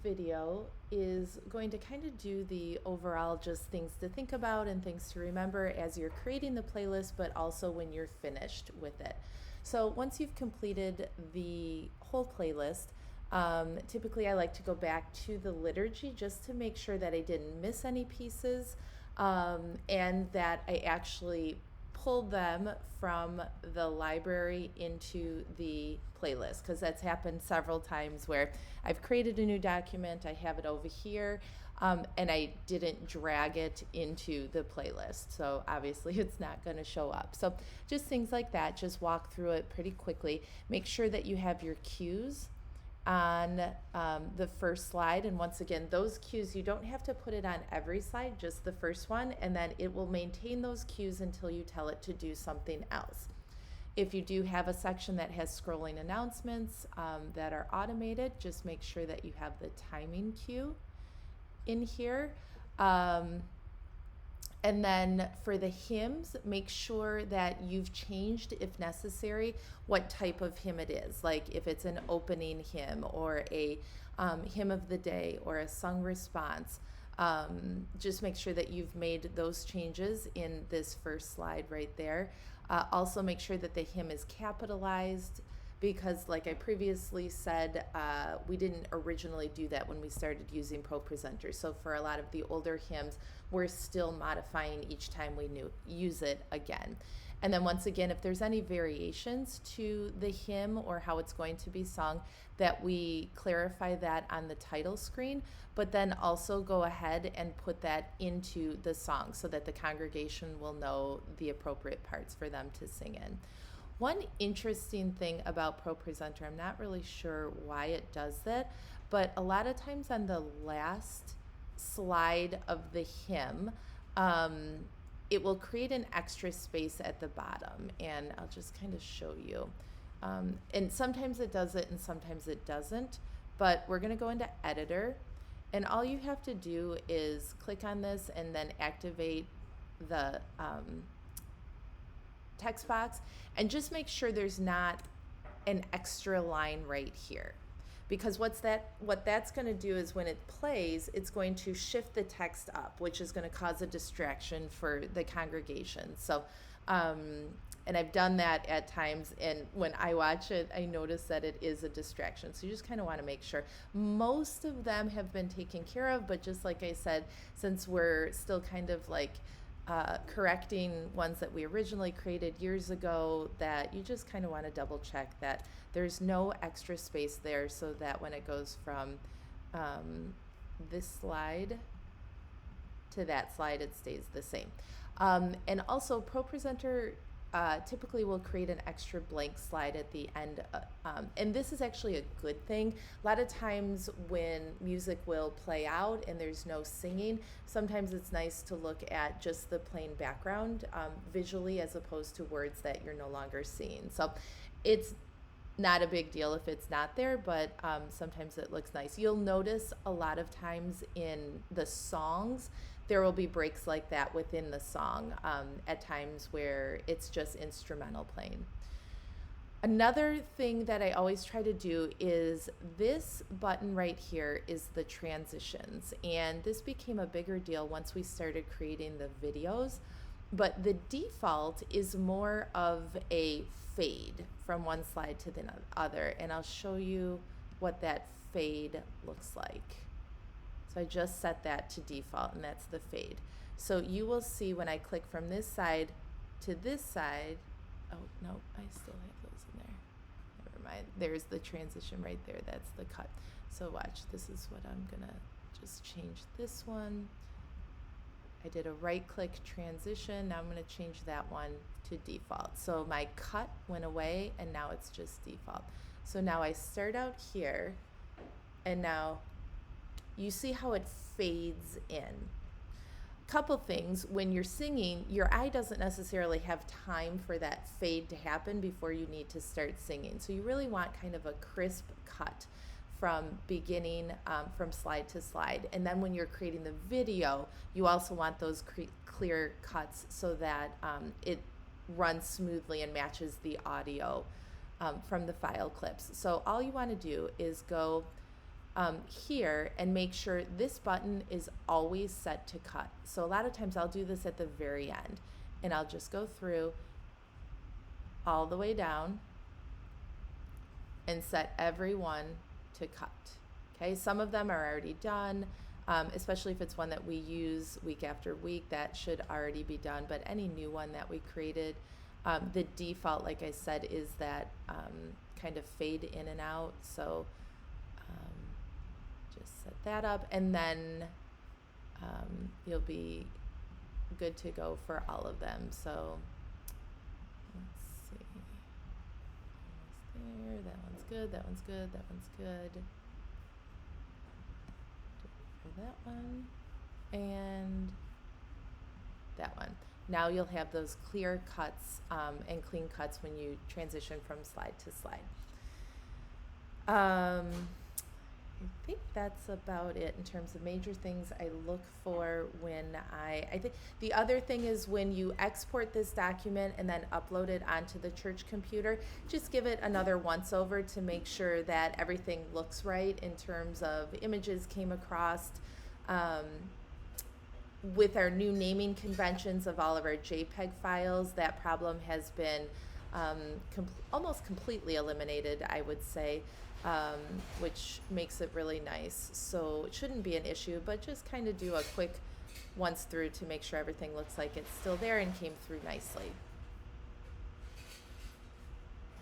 video is going to kind of do the overall just things to think about and things to remember as you're creating the playlist, but also when you're finished with it. So once you've completed the whole playlist, typically I like to go back to the liturgy just to make sure that I didn't miss any pieces, and that I actually pulled them from the library into the playlist, because that's happened several times where I've created a new document, I have it over here, and I didn't drag it into the playlist. So obviously it's not going to show up. So just things like that, just walk through it pretty quickly. Make sure that you have your cues on the first slide. And once again, those cues, you don't have to put it on every slide, just the first one, and then it will maintain those cues until you tell it to do something else. If you do have a section that has scrolling announcements that are automated, just make sure that you have the timing cue in here. And then for the hymns, make sure that you've changed, if necessary, what type of hymn it is. Like if it's an opening hymn or a hymn of the day or a sung response. Just make sure that you've made those changes in this first slide right there. Also make sure that the hymn is capitalized, because like I previously said, we didn't originally do that when we started using ProPresenter. So for a lot of the older hymns, we're still modifying each time we use it again. And then once again, if there's any variations to the hymn or how it's going to be sung, that we clarify that on the title screen, but then also go ahead and put that into the song so that the congregation will know the appropriate parts for them to sing in. One interesting thing about ProPresenter, I'm not really sure why it does that, but a lot of times on the last slide of the hymn, it will create an extra space at the bottom, and I'll just kind of show you. And sometimes it does it and sometimes it doesn't, but we're going to go into Editor, and all you have to do is click on this and then activate the text box, and just make sure there's not an extra line right here, because what that's going to do is when it plays, it's going to shift the text up, which is going to cause a distraction for the congregation. So and I've done that at times, and when I watch it, I notice that it is a distraction. So you just kind of want to make sure. Most of them have been taken care of, but just like I said, since we're still kind of like correcting ones that we originally created years ago, that you just kind of want to double check that there's no extra space there, so that when it goes from this slide to that slide, it stays the same. And also ProPresenter typically will create an extra blank slide at the end, and this is actually a good thing. A lot of times when music will play out and there's no singing, sometimes it's nice to look at just the plain background visually, as opposed to words that you're no longer seeing. So it's not a big deal if it's not there, but sometimes it looks nice. You'll notice a lot of times in the songs, there will be breaks like that within the song at times where it's just instrumental playing. Another thing that I always try to do is this button right here is the transitions, and this became a bigger deal once we started creating the videos, but the default is more of a fade from one slide to the other, and I'll show you what that fade looks like. So I just set that to default, and that's the fade. So you will see when I click from this side to this side, oh no, I still have those in there. Never mind, there's the transition right there, that's the cut. So watch, this is what I'm gonna just change this one. I did a right click transition, now I'm gonna change that one to default. So my cut went away and now it's just default. So now I start out here, and now you see how it fades in. Couple things, when you're singing, your eye doesn't necessarily have time for that fade to happen before you need to start singing. So you really want kind of a crisp cut from beginning, from slide to slide. And then when you're creating the video, you also want those clear cuts so that it runs smoothly and matches the audio from the file clips. So all you want to do is go here and make sure this button is always set to cut. So a lot of times I'll do this at the very end, and I'll just go through all the way down and set every one to cut. Okay, some of them are already done, especially if it's one that we use week after week, that should already be done, but any new one that we created, the default, like I said, is that kind of fade in and out. So just set that up, and then you'll be good to go for all of them. So let's see. Almost there. That one's good. That one's good. That one's good. For that one and that one. Now you'll have those clear cuts and clean cuts when you transition from slide to slide. I think that's about it in terms of major things I look for when I think the other thing is when you export this document and then upload it onto the church computer, just give it another once over to make sure that everything looks right in terms of images came across. With our new naming conventions of all of our JPEG files, that problem has been almost completely eliminated, I would say, which makes it really nice. So it shouldn't be an issue, but just kind of do a quick once through to make sure everything looks like it's still there and came through nicely.